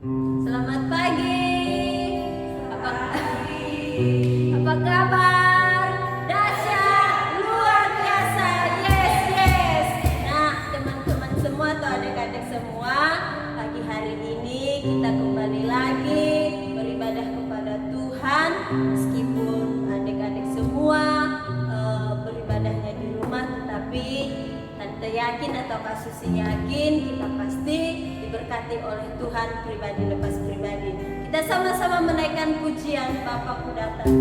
Selamat pagi. Apa apa kabar? Dahsyat, luar biasa. Yes, yes. Nah, teman-teman semua atau adik-adik semua, pagi hari ini kita kembali lagi beribadah kepada Tuhan. Meskipun adik-adik semua beribadahnya di rumah, tetapi Tante yakin atau Kak Susi yakin kita pasti diberkati oleh Tuhan pribadi lepas pribadi. Kita sama-sama menaikkan pujian Bapakku datang.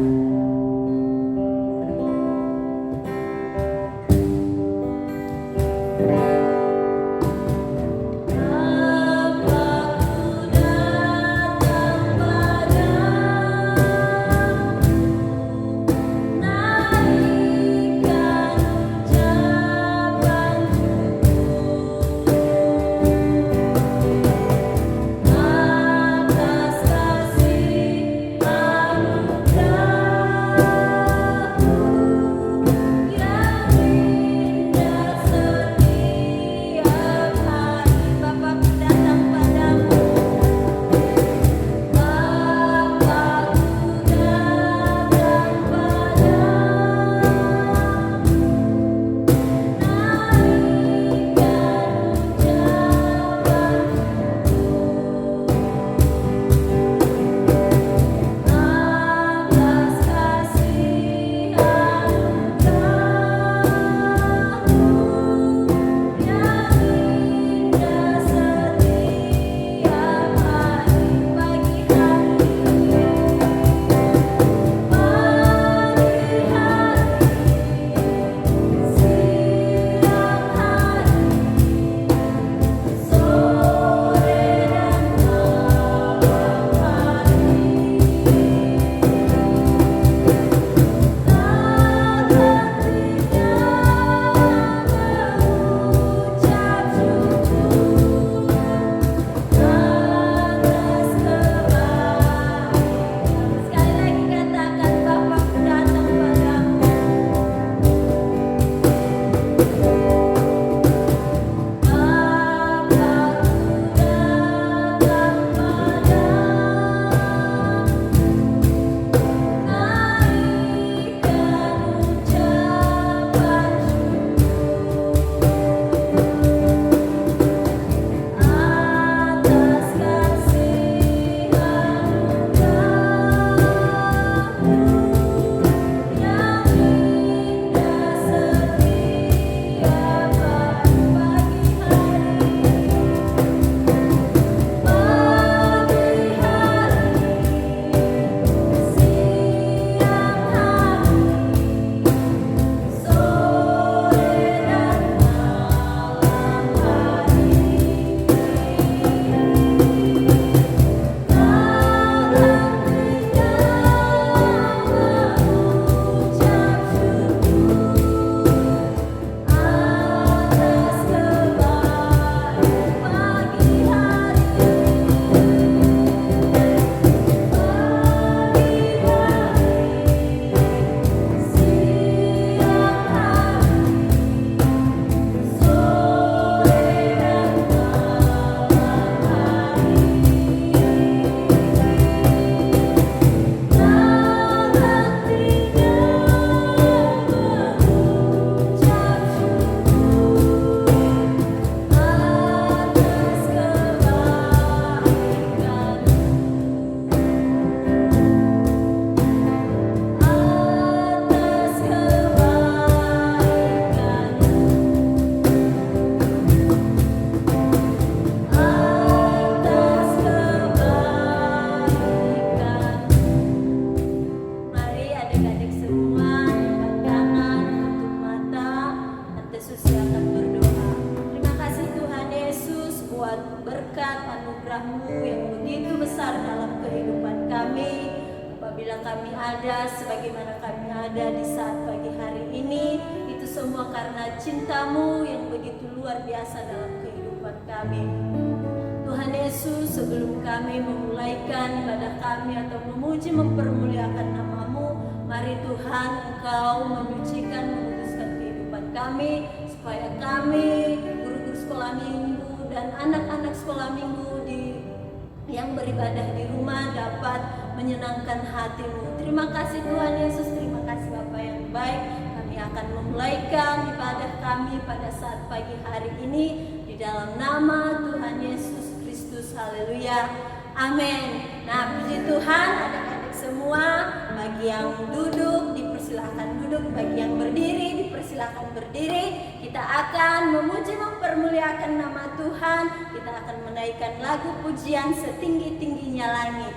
Sebagaimana kami ada di saat pagi hari ini, itu semua karena cinta-Mu yang begitu luar biasa dalam kehidupan kami. Tuhan Yesus, sebelum kami memulaikan ibadah kami atau memuji mempermuliakan nama-Mu, mari Tuhan Engkau menyucikan, menguduskan kehidupan kami, supaya kami, guru-guru sekolah minggu dan anak-anak sekolah minggu di yang beribadah di rumah dapat menyenangkan hati-Mu. Terima kasih Tuhan Yesus, terima kasih Bapa yang baik. Kami akan memulaikan ibadah kami pada saat pagi hari ini di dalam nama Tuhan Yesus Kristus. Haleluya. Amin. Nah, puji Tuhan, adik-adik semua, bagi yang duduk dipersilahkan duduk, bagi yang berdiri dipersilahkan berdiri. Kita akan memuji mempermuliakan nama Tuhan. Kita akan menaikkan lagu pujian setinggi-tingginya langit.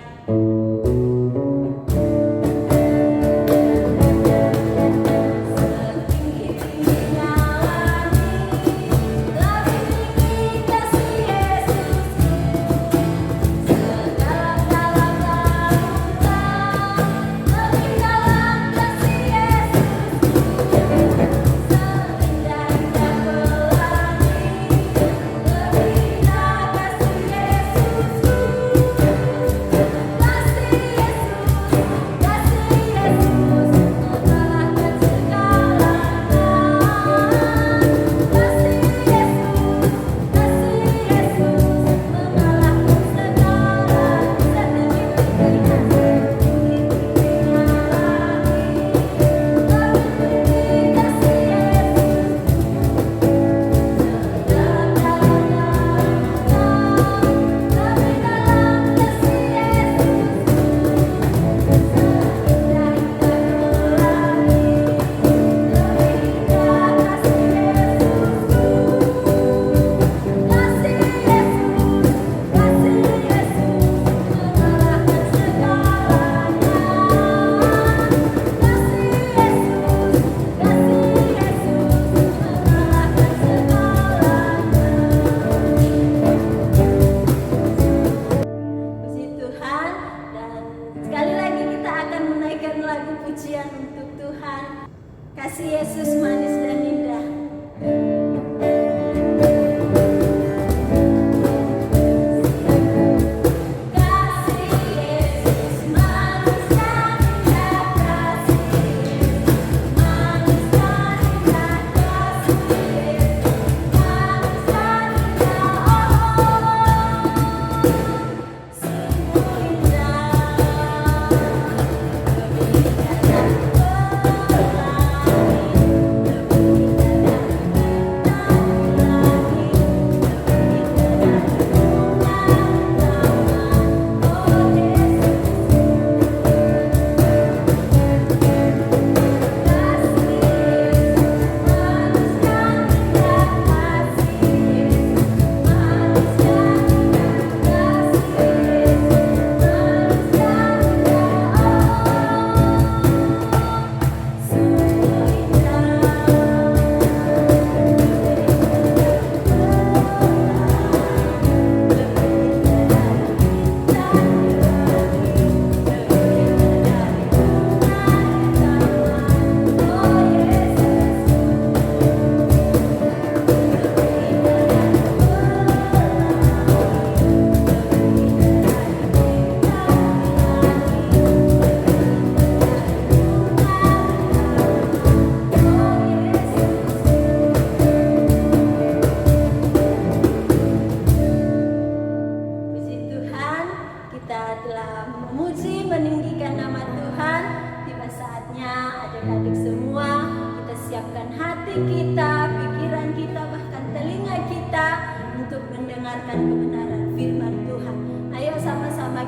Kasih Yesus manis dan indah.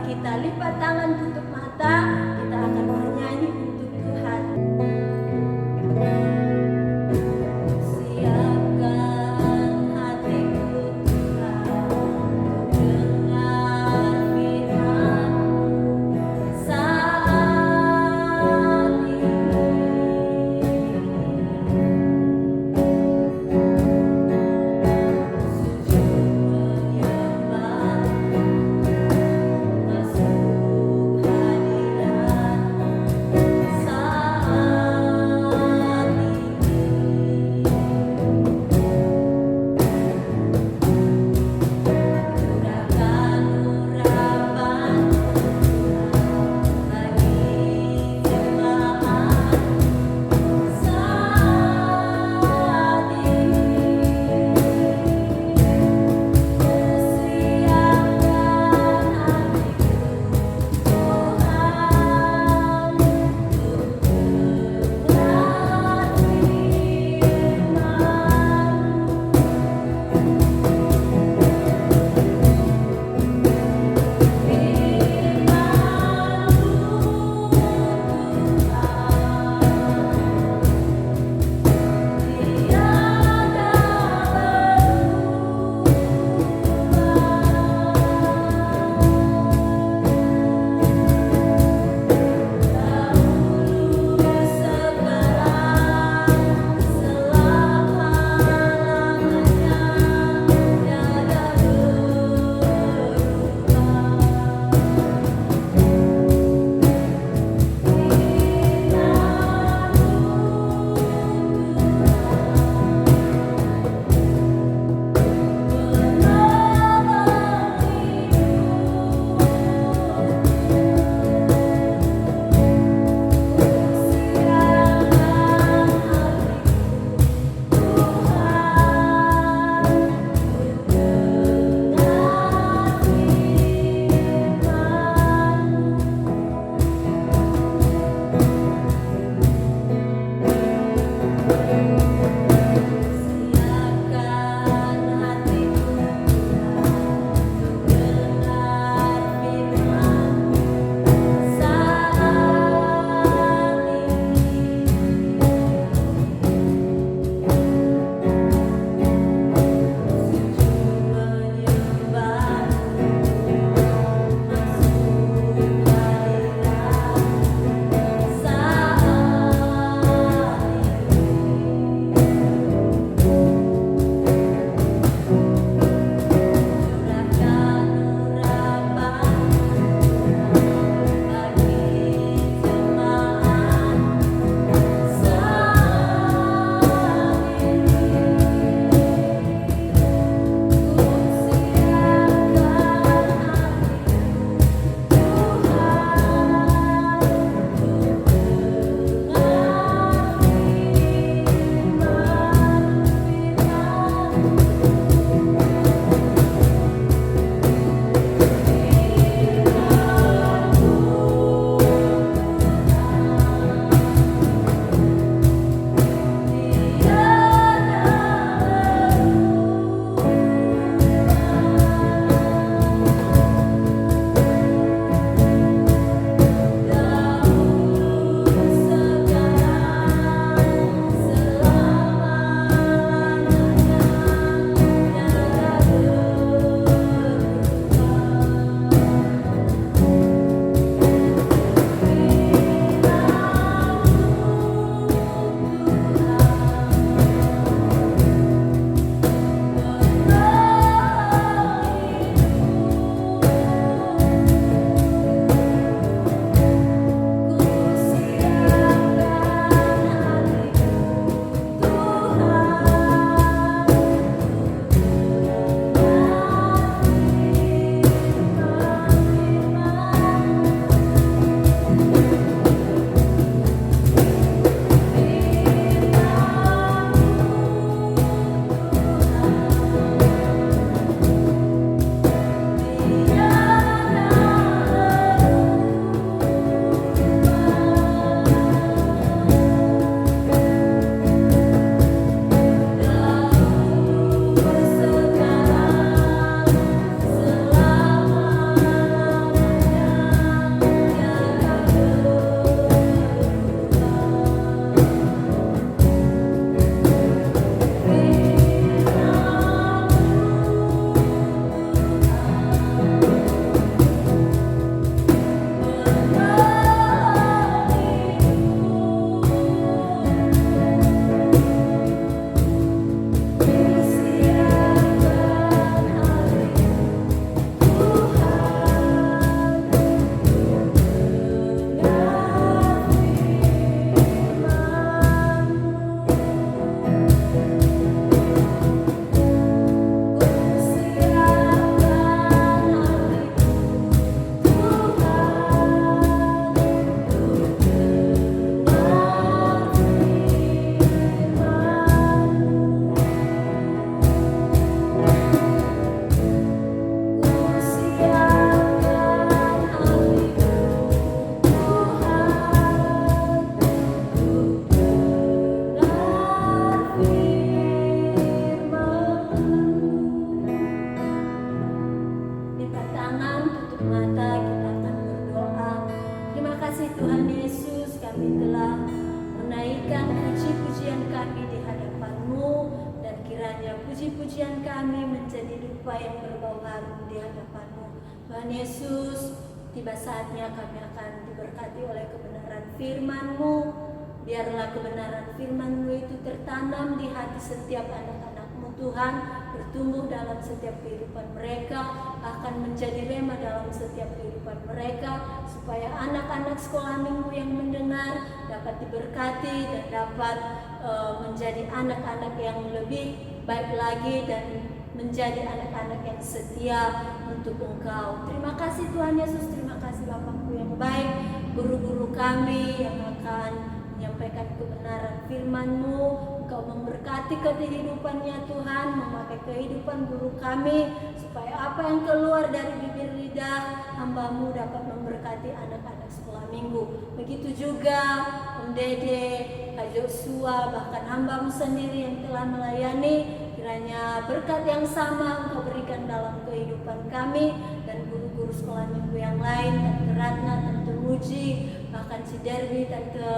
Kita lipat tangan, tutup mata, kita akan bernyanyi untuk Tuhan. Siapkan hatiku Tuhan, dengar firman-Mu saat ini. Sujud menyembah, masuk hadirat menjadi dupa yang berbau harum di hadapan-Mu. Tuhan Yesus, tiba saatnya kami akan diberkati oleh kebenaran firman-Mu. Biarlah kebenaran firman-Mu itu tertanam di hati setiap anak-anak-Mu Tuhan, bertumbuh dalam setiap kehidupan mereka, akan menjadi rema dalam setiap kehidupan mereka, supaya anak-anak sekolah minggu yang mendengar dapat diberkati dan dapat menjadi anak-anak yang lebih baik lagi dan menjadi anak-anak yang setia untuk Engkau. Terima kasih Tuhan Yesus, terima kasih Bapakku yang baik, guru-guru kami yang akan menyampaikan kebenaran firman-Mu. Engkau memberkati kehidupannya Tuhan, memakai kehidupan guru kami, supaya apa yang keluar dari bibir lidah hamba-Mu dapat memberkati anak-anak sekolah minggu. Begitu juga Om Dede, Kak Joshua, bahkan hamba-Mu sendiri yang telah melayani. Kiranya berkat yang sama Engkau berikan dalam kehidupan kami dan guru-guru sekolah minggu yang lain, Tante Ratna, Tante Muji, bahkan si Derby, Tante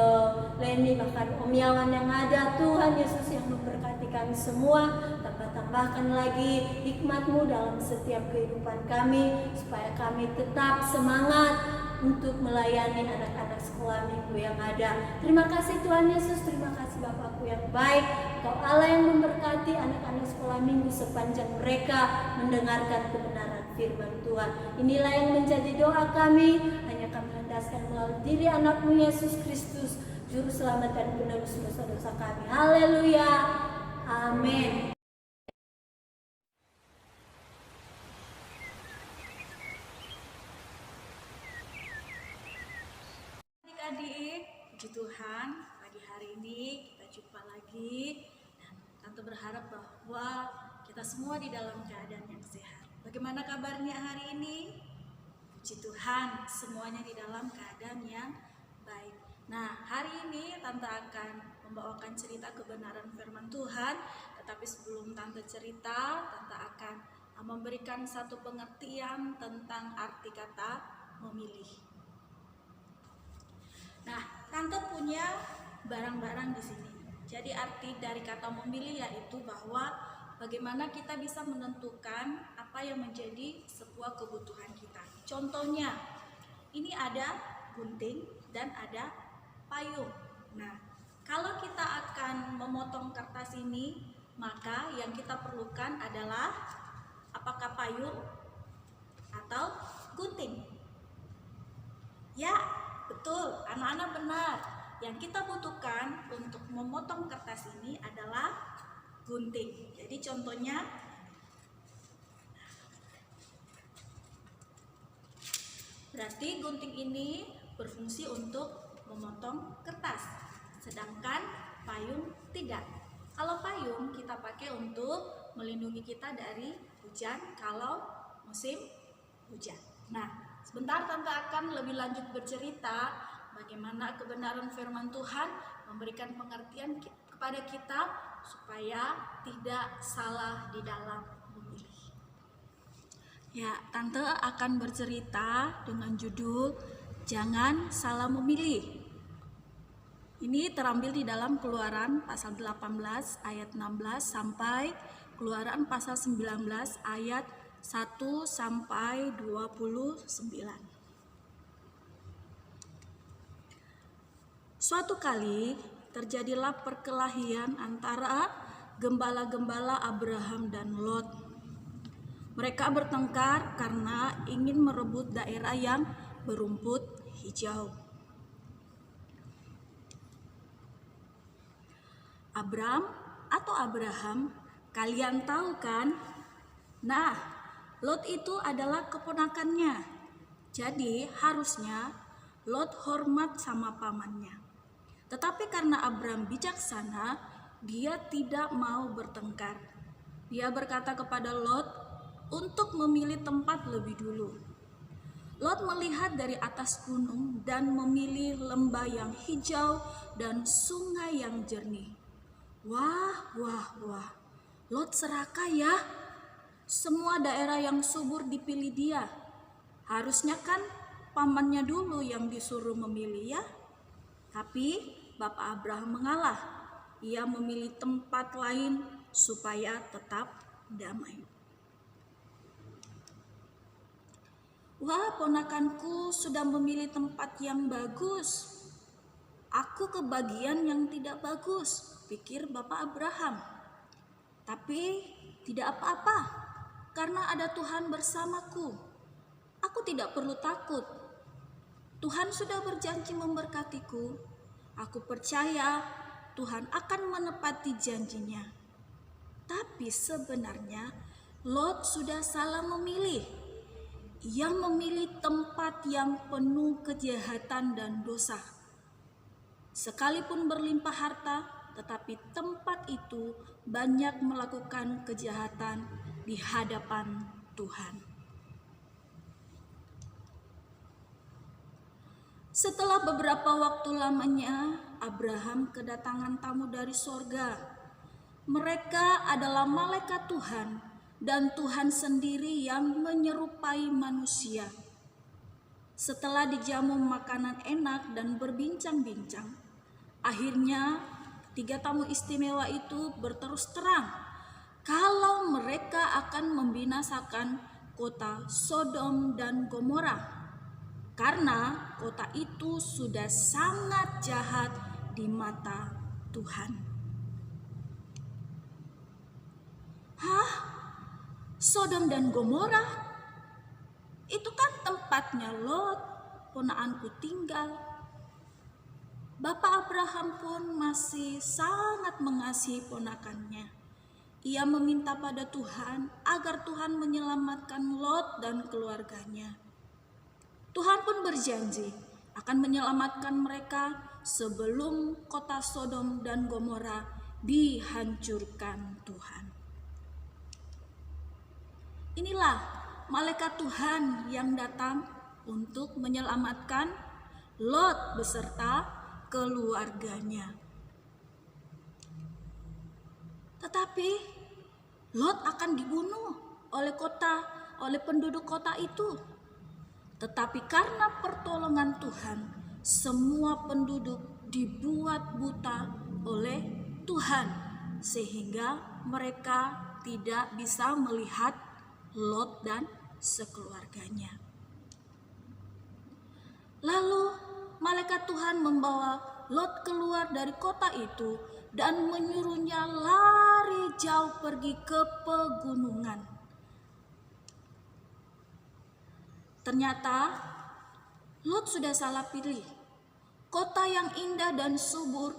Leni, bahkan Om Yawan yang ada. Tuhan Yesus yang memberkati kami semua, tambahkan lagi hikmat-Mu dalam setiap kehidupan kami, supaya kami tetap semangat untuk melayani anak-anak sekolah minggu yang ada. Terima kasih Tuhan Yesus, terima kasih Bapakku yang baik. Engkau Allah yang memberkati anak-anak sekolah minggu sepanjang mereka mendengarkan kebenaran firman Tuhan. Inilah yang menjadi doa kami, hanya kami landaskan melalui diri anak-Mu Yesus Kristus, Juru Selamat dan penebus dosa-dosa kami. Haleluya, amin. Adik-adik, puji Tuhan, pagi hari ini kita jumpa lagi dan Tante berharap bahwa kita semua di dalam keadaan yang sehat. Bagaimana kabarnya hari ini? Puji Tuhan, semuanya di dalam keadaan yang baik. Nah, hari ini Tante akan membawakan cerita kebenaran firman Tuhan, tetapi sebelum Tante cerita, Tante akan memberikan satu pengertian tentang arti kata memilih. Nah, Tante punya barang-barang di sini. Jadi arti dari kata memilih yaitu bahwa bagaimana kita bisa menentukan apa yang menjadi sebuah kebutuhan kita. Contohnya, ini ada gunting dan ada payung. Nah, kalau kita akan memotong kertas ini, maka yang kita perlukan adalah apakah payung atau gunting? Ya, betul, anak-anak benar. Yang kita butuhkan untuk memotong kertas ini adalah gunting. Jadi contohnya, berarti gunting ini berfungsi untuk memotong kertas, sedangkan payung tidak. Kalau payung kita pakai untuk melindungi kita dari hujan kalau musim hujan. Nah, sebentar Tante akan lebih lanjut bercerita bagaimana kebenaran firman Tuhan memberikan pengertian kepada kita supaya tidak salah di dalam memilih. Ya, Tante akan bercerita dengan judul Jangan Salah Memilih. Ini terambil di dalam Keluaran pasal 18 ayat 16 sampai Keluaran pasal 19 ayat 1 sampai 29. Suatu kali terjadilah perkelahian antara gembala-gembala Abraham dan Lot. Mereka bertengkar karena ingin merebut daerah yang berumput hijau. Abraham, kalian tahu kan? Nah, Lot itu adalah keponakannya. Jadi harusnya Lot hormat sama pamannya. Tetapi karena Abraham bijaksana, dia tidak mau bertengkar. Dia berkata kepada Lot untuk memilih tempat lebih dulu. Lot melihat dari atas gunung dan memilih lembah yang hijau dan sungai yang jernih. Wah, Lot serakah ya. Semua daerah yang subur dipilih dia. Harusnya kan pamannya dulu yang disuruh memilih ya. Tapi Bapak Abraham mengalah. Ia memilih tempat lain supaya tetap damai. "Wah, ponakanku sudah memilih tempat yang bagus. Aku kebagian yang tidak bagus," pikir Bapak Abraham. "Tapi tidak apa-apa, karena ada Tuhan bersamaku. Aku tidak perlu takut. Tuhan sudah berjanji memberkatiku. Aku percaya Tuhan akan menepati janjinya." Tapi sebenarnya Lot sudah salah memilih. Ia memilih tempat yang penuh kejahatan dan dosa. Sekalipun berlimpah harta, tetapi tempat itu banyak melakukan kejahatan di hadapan Tuhan. Setelah beberapa waktu lamanya, Abraham kedatangan tamu dari sorga. Mereka adalah malaikat Tuhan, dan Tuhan sendiri yang menyerupai manusia. Setelah dijamu makanan enak dan berbincang-bincang, akhirnya 3 tamu istimewa itu berterus terang kalau mereka akan membinasakan kota Sodom dan Gomora, karena kota itu sudah sangat jahat di mata Tuhan. "Hah? Sodom dan Gomora? Itu kan tempatnya Lot, ponakanku tinggal." Bapak Abraham pun masih sangat mengasihi ponakannya. Ia meminta pada Tuhan agar Tuhan menyelamatkan Lot dan keluarganya. Tuhan pun berjanji akan menyelamatkan mereka sebelum kota Sodom dan Gomora dihancurkan Tuhan. Inilah malaikat Tuhan yang datang untuk menyelamatkan Lot beserta keluarganya. Tetapi Lot akan dibunuh oleh penduduk kota itu. Tetapi karena pertolongan Tuhan, semua penduduk dibuat buta oleh Tuhan, sehingga mereka tidak bisa melihat Lot dan sekeluarganya. Lalu malaikat Tuhan membawa Lot keluar dari kota itu dan menyuruhnya lari jauh pergi ke pegunungan. Ternyata Lot sudah salah pilih. Kota yang indah dan subur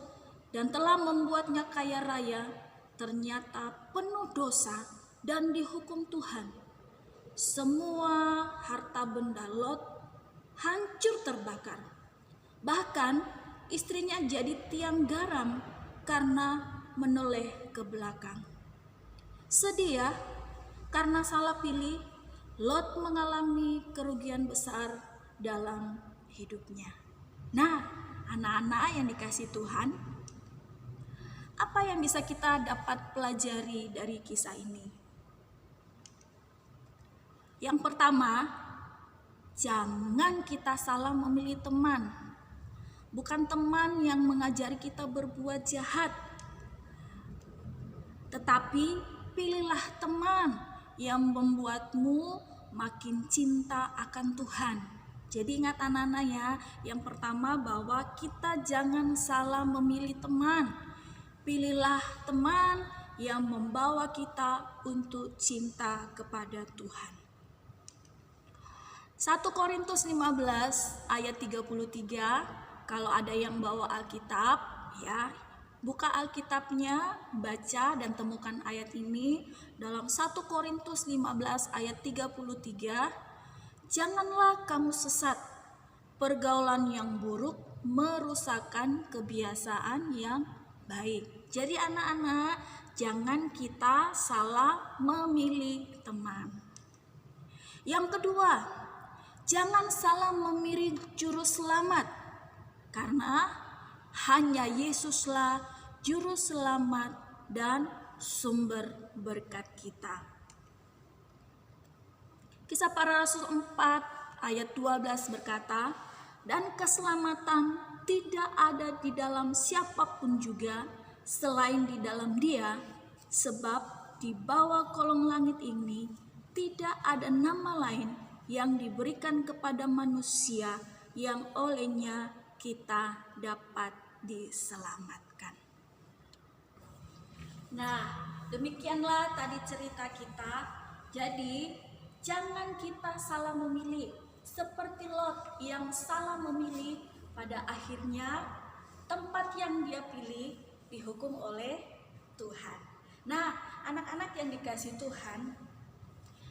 dan telah membuatnya kaya raya ternyata penuh dosa dan dihukum Tuhan. Semua harta benda Lot hancur terbakar. Bahkan istrinya jadi tiang garam karena menoleh ke belakang. Sedih ya, karena salah pilih, Lot mengalami kerugian besar dalam hidupnya. Nah, anak-anak yang dikasihi Tuhan, apa yang bisa kita dapat pelajari dari kisah ini? Yang pertama, jangan kita salah memilih teman. Bukan teman yang mengajari kita berbuat jahat, tetapi pilihlah teman yang membuatmu makin cinta akan Tuhan. Jadi ingat anak-anak ya, yang pertama bahwa kita jangan salah memilih teman. Pilihlah teman yang membawa kita untuk cinta kepada Tuhan. 1 Korintus 15 ayat 33, kalau ada yang bawa Alkitab ya, buka Alkitabnya, baca dan temukan ayat ini dalam 1 Korintus 15 ayat 33. "Janganlah kamu sesat, pergaulan yang buruk merusakkan kebiasaan yang baik." Jadi anak-anak, jangan kita salah memilih teman. Yang kedua, jangan salah memilih juru selamat, karena hanya Yesuslah juru selamat dan sumber berkat kita. Kisah Para Rasul 4 ayat 12 berkata, "Dan keselamatan tidak ada di dalam siapapun juga selain di dalam Dia, sebab di bawah kolong langit ini tidak ada nama lain yang diberikan kepada manusia yang olehnya kita dapat diselamatkan. Nah, demikianlah tadi cerita kita. Jadi, jangan kita salah memilih. Seperti Lot yang salah memilih, pada akhirnya tempat yang dia pilih dihukum oleh Tuhan. Nah, anak-anak yang dikasih Tuhan,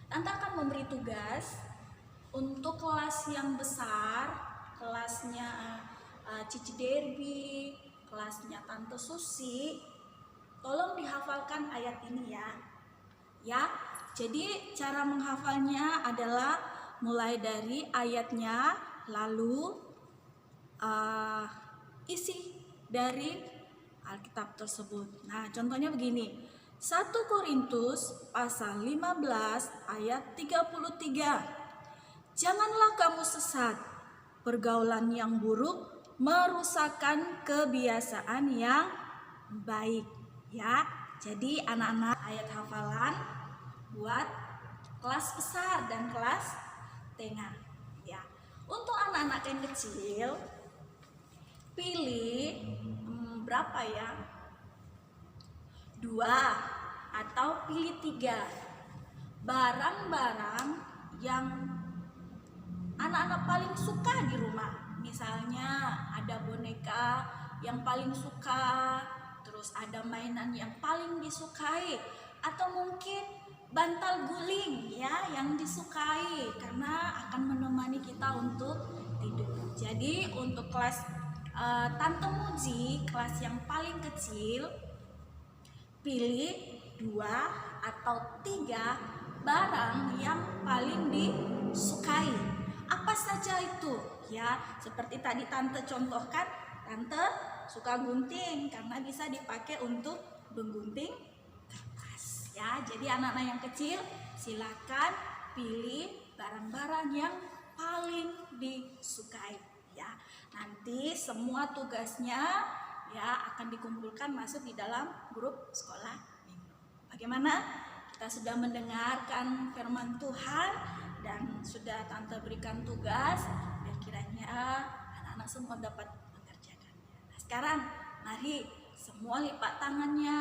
Tante akan memberi tugas untuk kelas yang besar, kelasnya Cici Derby, kelasnya Tante Susi. Tolong dihafalkan ayat ini ya. Ya, jadi cara menghafalnya adalah mulai dari ayatnya, lalu isi dari Alkitab tersebut. Nah, contohnya begini. 1 Korintus pasal 15 ayat 33. Janganlah kamu sesat. Pergaulan yang buruk merusakkan kebiasaan yang baik. Ya, jadi anak-anak, ayat hafalan buat kelas besar dan kelas tengah. Ya, untuk anak-anak yang kecil, pilih berapa ya? 2 atau pilih 3 barang-barang yang anak-anak paling suka di rumah. Misalnya ada boneka yang paling suka, terus ada mainan yang paling disukai, atau mungkin bantal guling ya yang disukai karena akan menemani kita untuk tidur. Jadi untuk kelas Tante Muji, kelas yang paling kecil, pilih 2 atau 3 barang yang paling disukai. Apa saja itu? Ya, seperti tadi Tante contohkan, Tante suka gunting karena bisa dipakai untuk menggunting kertas. Ya, jadi anak-anak yang kecil silakan pilih barang-barang yang paling disukai. Ya, nanti semua tugasnya ya akan dikumpulkan masuk di dalam grup sekolah minggu. Bagaimana? Kita sudah mendengarkan firman Tuhan dan sudah Tante berikan tugas dan kiranya anak-anak semua dapat mengerjakannya. Nah, sekarang mari semua lipat tangannya,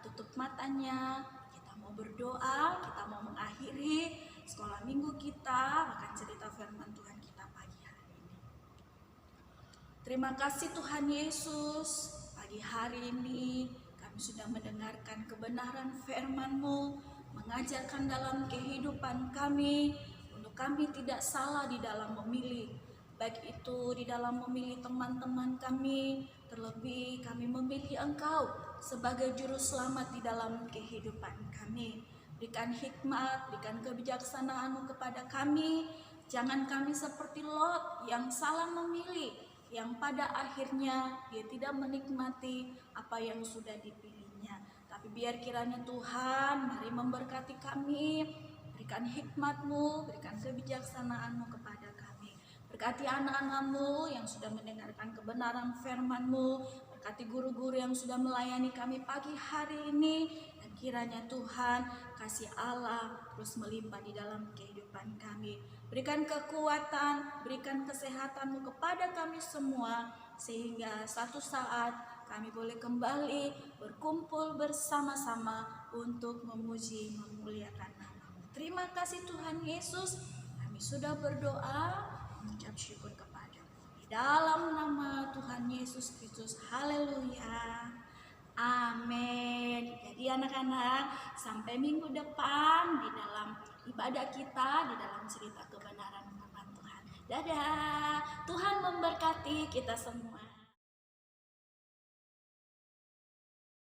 tutup matanya. Kita mau berdoa, kita mau mengakhiri sekolah minggu kita, akan cerita firman Tuhan kita pagi hari ini. Terima kasih Tuhan Yesus, pagi hari ini kami sudah mendengarkan kebenaran firman-Mu, mengajarkan dalam kehidupan kami, untuk kami tidak salah di dalam memilih, baik itu di dalam memilih teman-teman kami, terlebih kami memilih Engkau sebagai juru selamat di dalam kehidupan kami. Berikan hikmat, berikan kebijaksanaan-Mu kepada kami, jangan kami seperti Lot yang salah memilih, yang pada akhirnya dia tidak menikmati apa yang sudah dipilihnya. Tapi biar kiranya Tuhan mari memberkati kami, berikan hikmat-Mu, berikan kebijaksanaan-Mu kepada kami. Berkati anak-anak-Mu yang sudah mendengarkan kebenaran firman-Mu, berkati guru-guru yang sudah melayani kami pagi hari ini, dan kiranya Tuhan kasih Allah terus melimpah di dalam kehidupan kami. Berikan kekuatan, berikan kesehatan-Mu kepada kami semua, sehingga satu saat kami boleh kembali berkumpul bersama-sama untuk memuji, memuliakan nama-Mu. Terima kasih Tuhan Yesus, kami sudah berdoa, mengucap syukur kepada-Mu. Di dalam nama Tuhan Yesus Kristus, haleluya, amin. Jadi anak-anak, sampai minggu depan di dalam ibadah kita, di dalam cerita kebenaran firman Tuhan. Dadah, Tuhan memberkati kita semua.